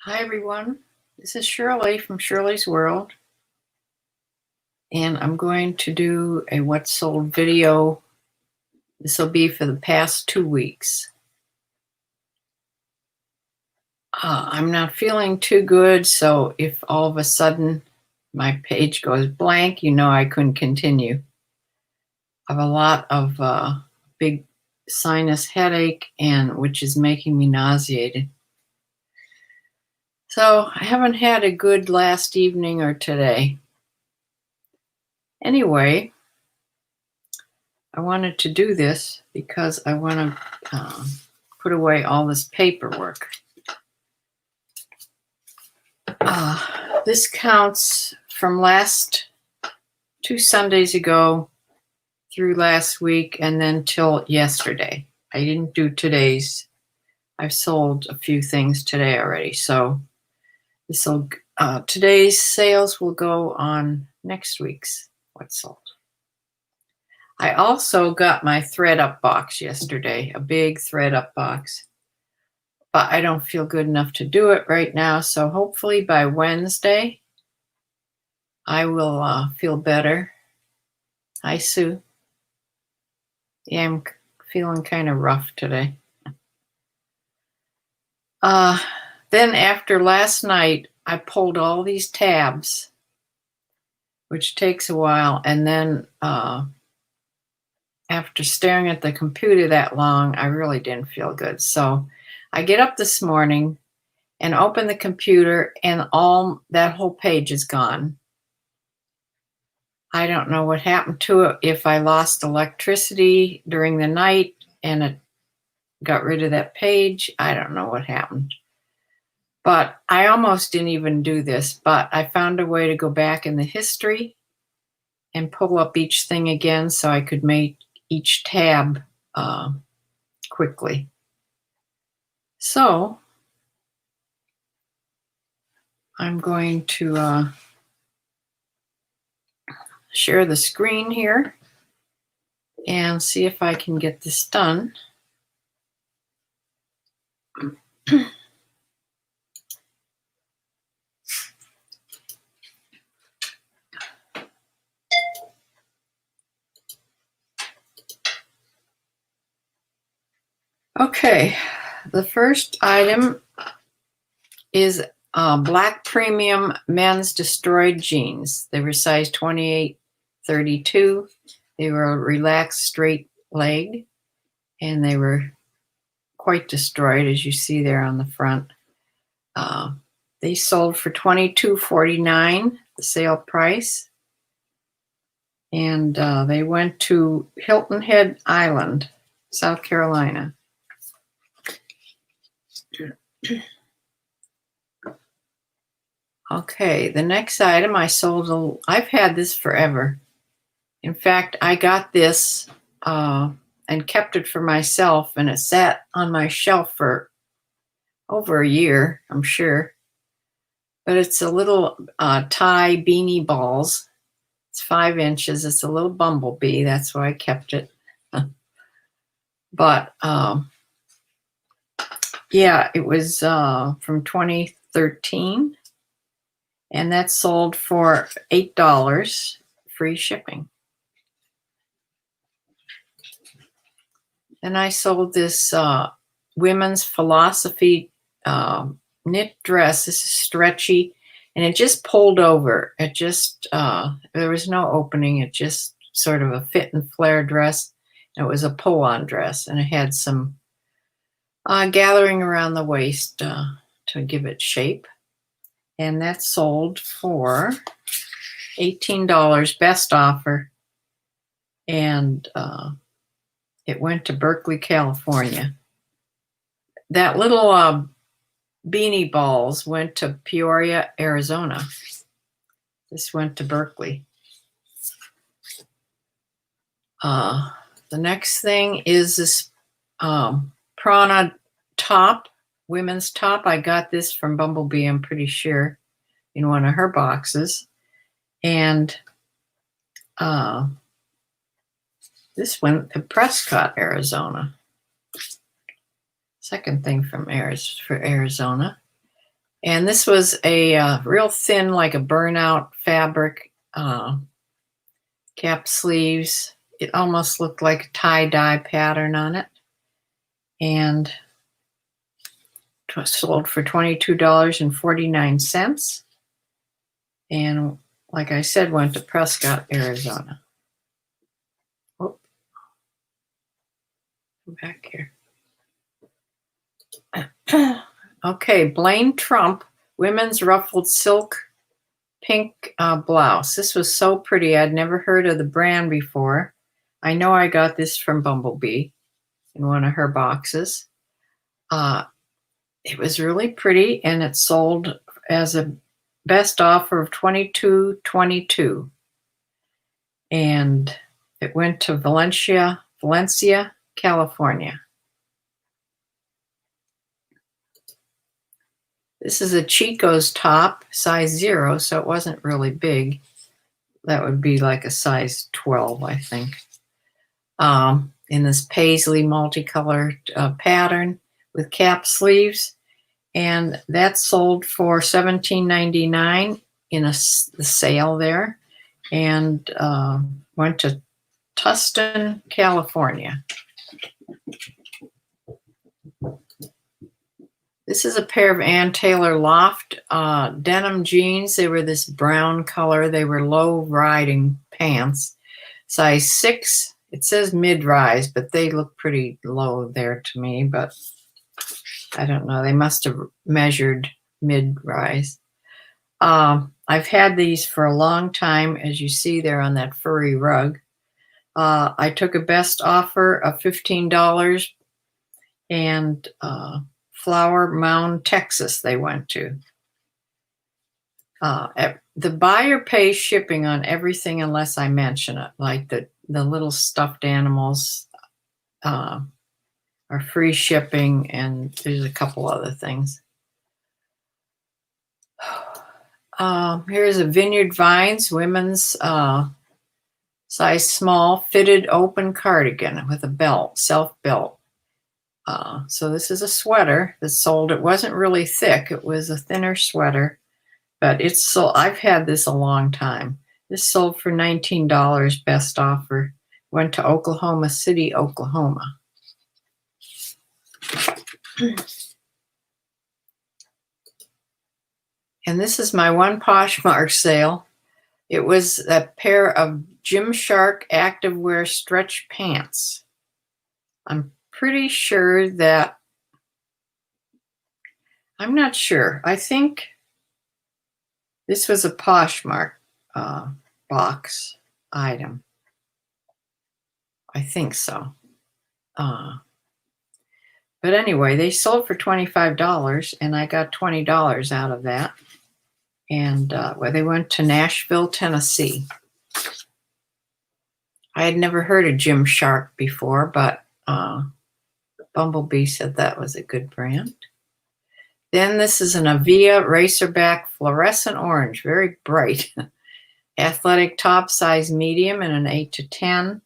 Hi everyone, this is Shirley from Shirley's World, and I'm going to do a what sold video. This will be for the past 2 weeks. I'm not feeling too good, so if all of a sudden my page goes blank, you know I couldn't continue. I have a lot of big sinus headache, which is making me nauseated. So I haven't had a good last evening or today. Anyway, I wanted to do this because I want to put away all this paperwork. This counts from last 2 Sundays ago through last week and then till yesterday. I didn't do today's. I've sold a few things today already. So today's sales will go on next week's what's sold. I also got my thread up box yesterday, a big thread up box, but I don't feel good enough to do it right now. So hopefully by Wednesday, I will feel better. Hi, Sue. Yeah, I'm feeling kind of rough today. Then after last night, I pulled all these tabs, which takes a while. And then after staring at the computer that long, I really didn't feel good. So I get up this morning and open the computer, and that whole page is gone. I don't know what happened to it, if I lost electricity during the night and it got rid of that page. I don't know what happened. But I almost didn't even do this, but I found a way to go back in the history and pull up each thing again so I could make each tab quickly. So I'm going to share the screen here and see if I can get this done. Okay, the first item is black premium men's destroyed jeans. They were size 28-32. They were relaxed straight leg, and they were quite destroyed, as you see there on the front. They sold for $22.49, the sale price, and they went to Hilton Head Island, South Carolina. Okay, the next item I sold, I've had this forever. In fact, I got this and kept it for myself, and it sat on my shelf for over a year, I'm sure. But it's a little tie beanie balls. It's 5 inches. It's a little bumblebee. That's why I kept it. But yeah, it was from 2013. And that sold for $8, free shipping. Then I sold this women's philosophy knit dress. This is stretchy, and it just pulled over. It just, there was no opening. It just sort of a fit and flare dress. It was a pull-on dress, and it had some gathering around the waist to give it shape. And that sold for $18, best offer. And it went to Berkeley, California. That little beanie balls went to Peoria, Arizona. This went to Berkeley. The next thing is this Prana top, women's top. I got this from Bumblebee, I'm pretty sure, in one of her boxes. And this went to Prescott, Arizona. Second thing from Arizona. And this was a real thin, like a burnout fabric, cap sleeves. It almost looked like a tie-dye pattern on it. And it was sold for $22.49. And like I said, went to Prescott, Arizona. Oh, come back here. Okay, Blaine Trump, women's ruffled silk pink blouse. This was so pretty. I'd never heard of the brand before. I know I got this from Bumblebee in one of her boxes. It was really pretty, and it sold as a best offer of $22.22. And it went to Valencia, California. This is a Chico's top, size 0, so it wasn't really big. That would be like a size 12, I think. In this paisley multicolored pattern with cap sleeves. And that sold for $17.99 in the sale there. And went to Tustin, California. This is a pair of Ann Taylor Loft denim jeans. They were this brown color. They were low riding pants. Size 6. It says mid-rise, but they look pretty low there to me. But I don't know. They must have measured mid-rise. I've had these for a long time. As you see there on that furry rug. I took a best offer of $15 and Flower Mound, Texas, they went to. The buyer pays shipping on everything unless I mention it, like the little stuffed animals are free shipping, and there's a couple other things. Here's a Vineyard Vines women's size small fitted open cardigan with a belt, self belt. So this is a sweater that sold. It wasn't really thick. It was a thinner sweater, but it's sold. I've had this a long time. This sold for $19, best offer. Went to Oklahoma City, Oklahoma. And this is my one Poshmark sale. It was a pair of Gymshark activewear stretch pants. I'm pretty sure that, I'm not sure. I think this was a Poshmark box item. I think so. But anyway, they sold for $25, and I got $20 out of that. And they went to Nashville, Tennessee. I had never heard of Gymshark before, but Bumblebee said that was a good brand. Then this is an Avia Racerback fluorescent orange, very bright. Athletic top, size medium, and an 8 to 10.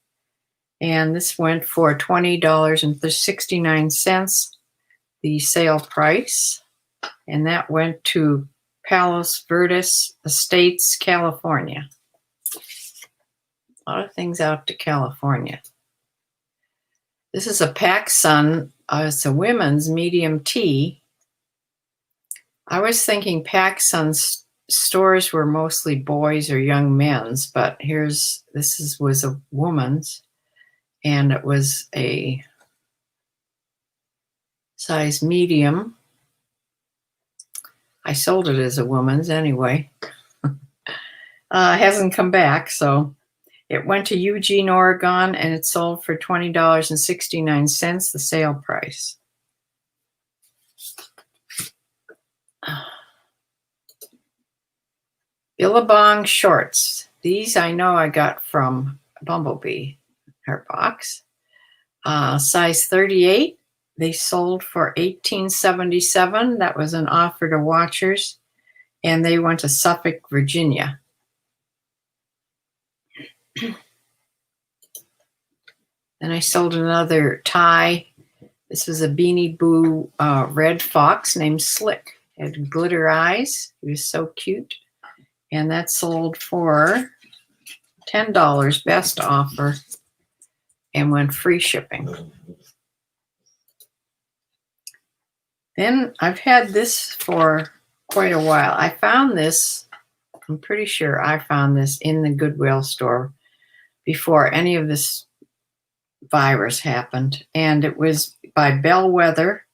And this went for $20.69, the sale price. And that went to Palos Verdes Estates, California. A lot of things out to California. This is a PacSun. It's a women's medium T. I was thinking PacSun's stores were mostly boys or young men's, but was a woman's, and it was a size medium. I sold it as a woman's anyway. Hasn't come back, so it went to Eugene, Oregon, and it sold for $20.69, the sale price. Billabong shorts. These I know I got from Bumblebee, her box. Size 38. They sold for $18.77. That was an offer to watchers, and they went to Suffolk, Virginia. Then I sold another tie. This was a Beanie Boo red fox named Slick. Had glitter eyes. He was so cute. And that sold for $10, best offer, and went free shipping. Then I've had this for quite a while. I found this, I'm pretty sure I found this in the Goodwill store before any of this virus happened. And it was by Bellwether.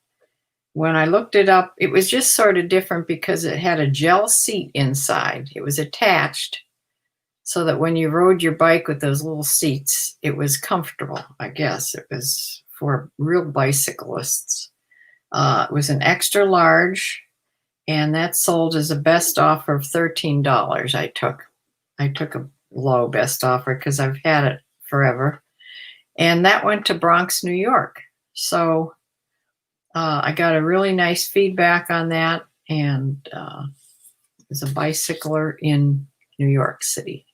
When I looked it up, it was just sort of different because it had a gel seat inside. It was attached so that when you rode your bike with those little seats, it was comfortable, I guess. It was for real bicyclists. It was an extra large, and that sold as a best offer of $13. I took a low best offer because I've had it forever. And that went to Bronx, New York. So I got a really nice feedback on that, and it was a bicycler in New York City.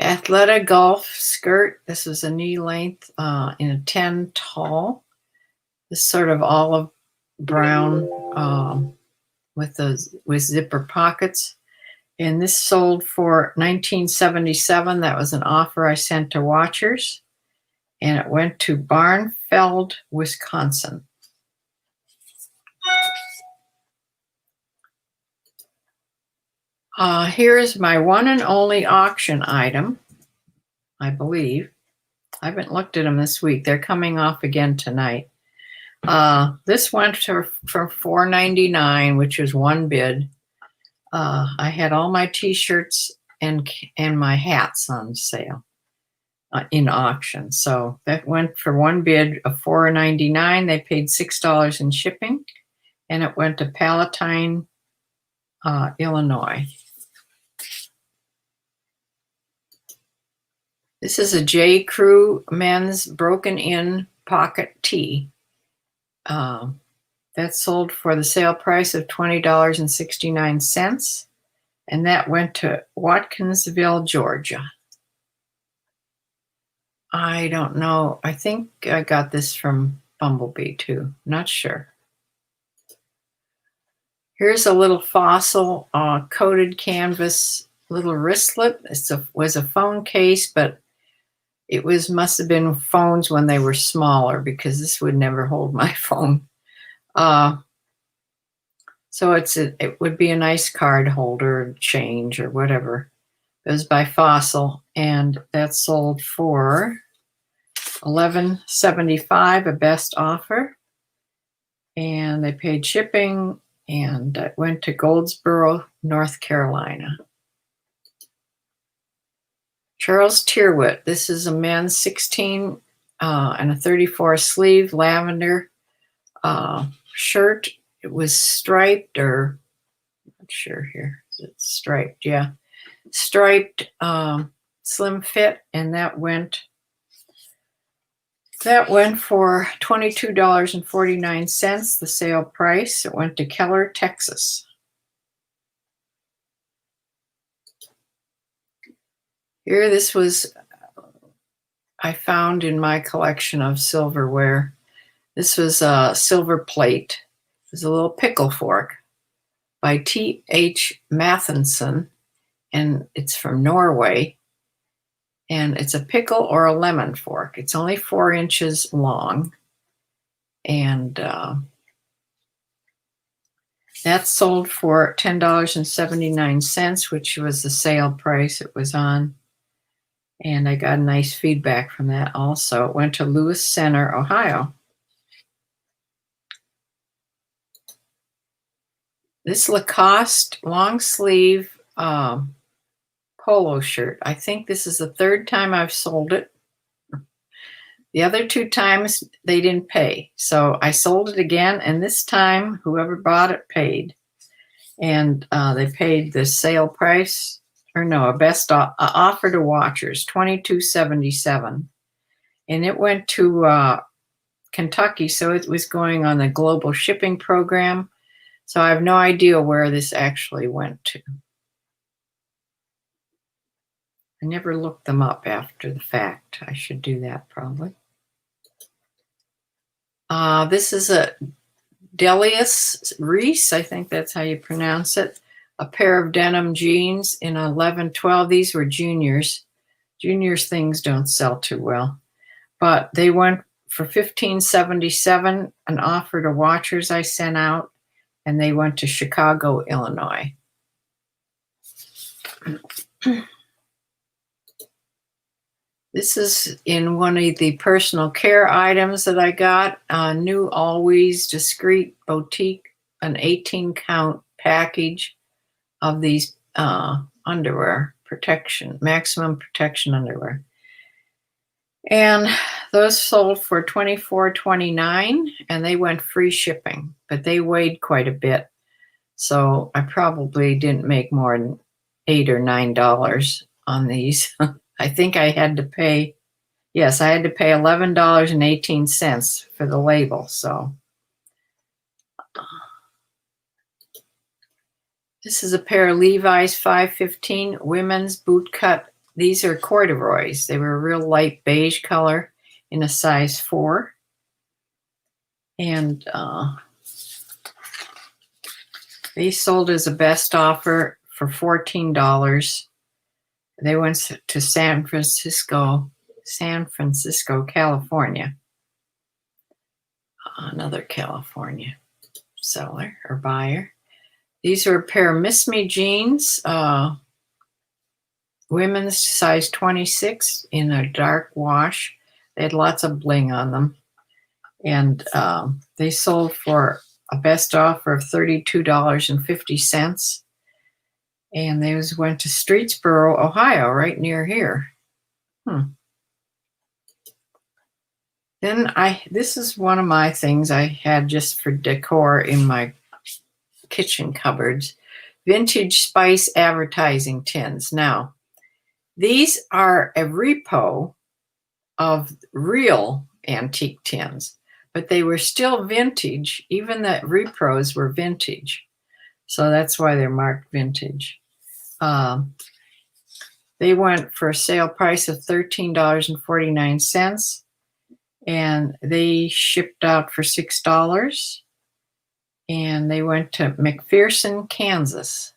Athleta golf skirt. This was a knee length in a 10 tall. This sort of olive brown with zipper pockets. And this sold for $19.77. That was an offer I sent to watchers. And it went to Barnfeld, Wisconsin. Here's my one and only auction item, I believe. I haven't looked at them this week. They're coming off again tonight. This went for $4.99, which was one bid. I had all my t-shirts and my hats on sale in auction. So that went for one bid of $4.99. They paid $6 in shipping, and it went to Palatine, Illinois. This is a J. Crew men's broken in pocket tee. That sold for the sale price of $20.69, and that went to Watkinsville, Georgia. I don't know. I think I got this from Bumblebee too. Not sure. Here's a little Fossil coated canvas little wristlet. Was a phone case, but it must have been phones when they were smaller, because this would never hold my phone. So it would be a nice card holder, change, or whatever. It was by Fossil, and that sold for $11.75, a best offer. And they paid shipping, and it went to Goldsboro, North Carolina. Charles Tyrwhitt. This is a men's 16 and a 34 sleeve lavender shirt. It was striped, or I'm not sure here. Is it striped? Yeah. Striped slim fit, and that went for $22.49, the sale price. It went to Keller, Texas. Here, this was, I found in my collection of silverware. This was a silver plate. It was a little pickle fork by T.H. Mathenson, and it's from Norway. And it's a pickle or a lemon fork. It's only 4 inches long. And that sold for $10.79, which was the sale price it was on. And I got nice feedback from that also. It went to Lewis Center, Ohio. This Lacoste long sleeve polo shirt. I think this is the third time I've sold it. The other 2 times they didn't pay. So I sold it again, and this time whoever bought it paid. And they paid the sale price, or no, a best offer to watchers, $22.77. And it went to Kentucky, so it was going on the global shipping program. So I have no idea where this actually went to. I never looked them up after the fact. I should do that probably. This is a Delius Reese, I think that's how you pronounce it. A pair of denim jeans in 11-12. These were juniors. Juniors things don't sell too well. But they went for $15.77, an offer to watchers I sent out, and they went to Chicago, Illinois. This is in one of the personal care items that I got. New Always Discreet Boutique, an 18-count package of these underwear protection, maximum protection underwear. And those sold for $24.29, and they went free shipping, but they weighed quite a bit. So I probably didn't make more than $8 or $9 on these. I think I had to pay, yes, I had to pay $11.18 for the label. So this is a pair of Levi's 515 women's boot cut. These are corduroys. They were a real light beige color in a size 4. And they sold as a best offer for $14. They went to San Francisco, California. Another California seller or buyer. These are a pair of Miss Me jeans, women's size 26 in a dark wash. They had lots of bling on them. And they sold for a best offer of $32.50. And those went to Streetsboro, Ohio, right near here. Then this is one of my things I had just for decor in my kitchen cupboards. Vintage spice advertising tins. Now, these are a repo of real antique tins, but they were still vintage. Even the repros were vintage. So that's why they're marked vintage. They went for a sale price of $13.49, and they shipped out for $6. And they went to McPherson, Kansas.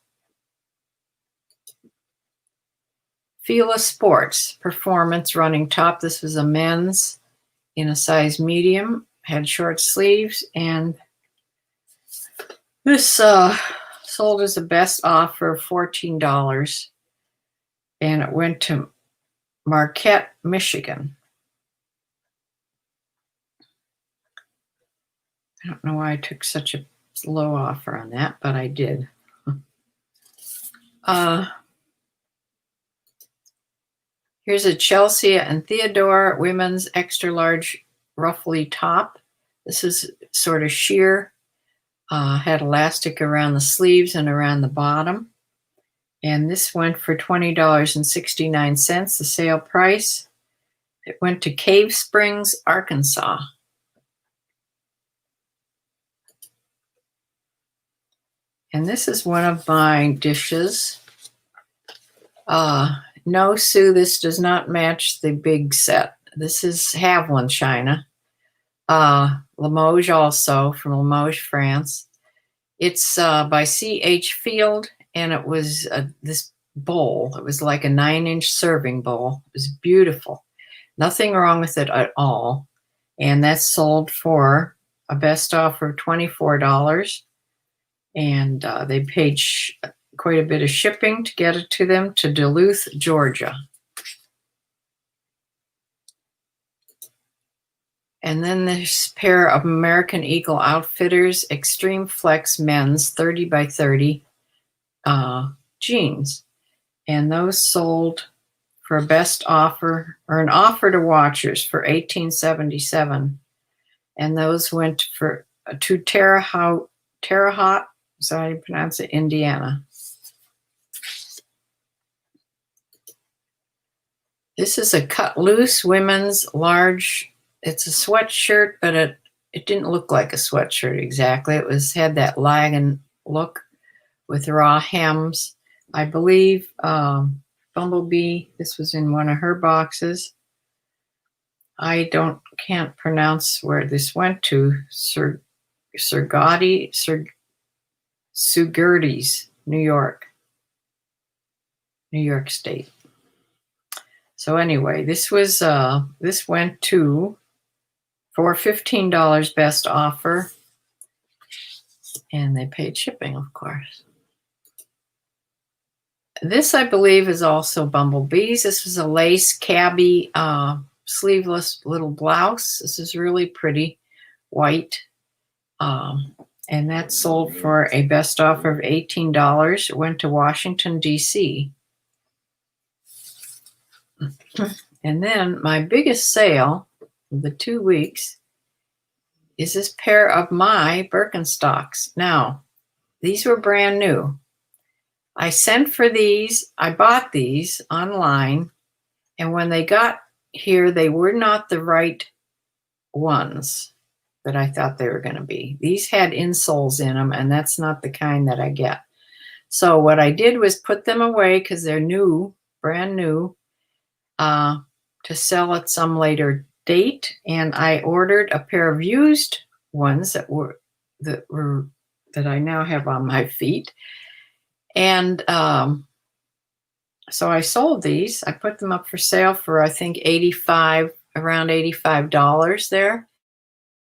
Fila Sports Performance Running Top. This was a men's in a size medium, had short sleeves, and this sold as a best offer of $14, and it went to Marquette, Michigan. I don't know why I took such a low offer on that, but I did. Here's a Chelsea and Theodore women's extra large ruffly top. This is sort of sheer, had elastic around the sleeves and around the bottom. And this went for $20.69, the sale price. It went to Cave Springs, Arkansas. And this is one of my dishes. No, Sue, this does not match the big set. This is Haviland china. Limoges also, from Limoges, France. It's by C.H. Field, and it was this bowl. It was like a 9-inch serving bowl. It was beautiful. Nothing wrong with it at all. And that's sold for a best offer of $24. And they paid quite a bit of shipping to get it to them to Duluth, Georgia. And then this pair of American Eagle Outfitters Extreme Flex men's 30 by 30 jeans. And those sold for a best offer, or an offer to watchers, for $18.77. And those went for to Terre Haute, so how you pronounce it, Indiana. This is a cut loose women's large. It's a sweatshirt, but it didn't look like a sweatshirt exactly. It had that lagging look with raw hems. I believe Bumblebee, this was in one of her boxes. I can't pronounce where this went to. Sugerties, New York State. So anyway, this went to for $15 best offer, and they paid shipping, of course. This, I believe, is also Bumblebees. This was a lace cabbie sleeveless little blouse. This is really pretty, white. And that sold for a best offer of $18. It went to Washington, D.C. And then my biggest sale of the 2 weeks is this pair of my Birkenstocks. Now, these were brand new. I sent for these. I bought these online, and when they got here, they were not the right ones that I thought they were going to be. These had insoles in them, and that's not the kind that I get. So what I did was put them away because they're new, brand new, to sell at some later date. And I ordered a pair of used ones that I now have on my feet. And so I sold these. I put them up for sale for, I think, around $85 there.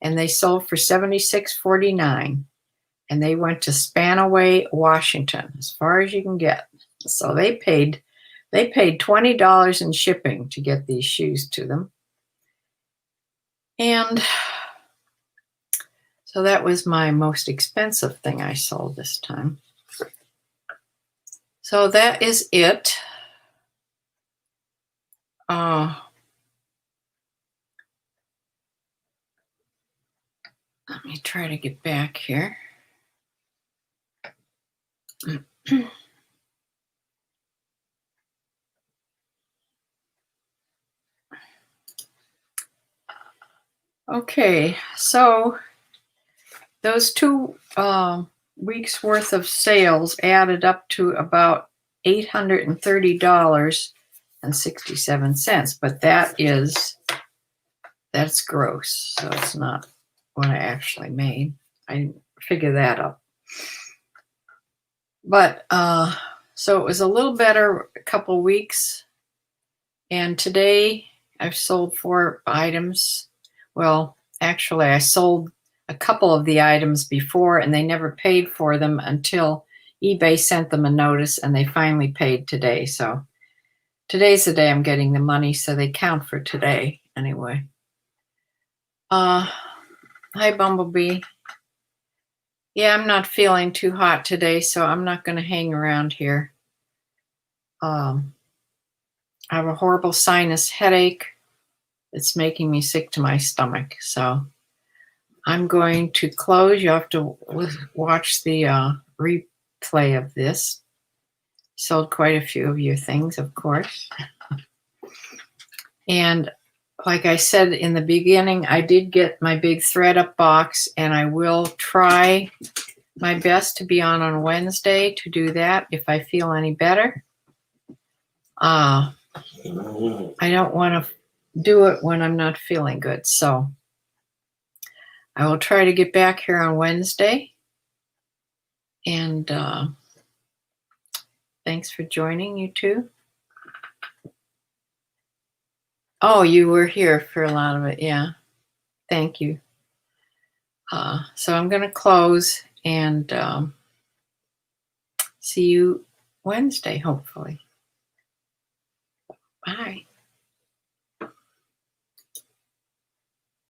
And they sold for $76.49. And they went to Spanaway, Washington, as far as you can get. So they paid $20 in shipping to get these shoes to them. And so that was my most expensive thing I sold this time. So that is it. Let me try to get back here. Okay, so those 2 weeks worth of sales added up to about $830.67, but that's gross, so it's not what I actually made. I didn't figure that up. But so it was a little better a couple weeks, and today I've sold 4 items. Well, actually, I sold a couple of the items before, and they never paid for them until eBay sent them a notice, and they finally paid today. So today's the day I'm getting the money, so they count for today anyway. Hi, Bumblebee. Yeah, I'm not feeling too hot today, so I'm not going to hang around here. I have a horrible sinus headache. It's making me sick to my stomach. So I'm going to close. You have to watch the replay of this. Sold quite a few of your things, of course. And like I said in the beginning, I did get my big ThredUp box, and I will try my best to be on Wednesday to do that if I feel any better. I don't want to do it when I'm not feeling good. So I will try to get back here on Wednesday. And thanks for joining, you two. Oh, you were here for a lot of it. Yeah. Thank you. So I'm going to close and see you Wednesday, hopefully. Bye.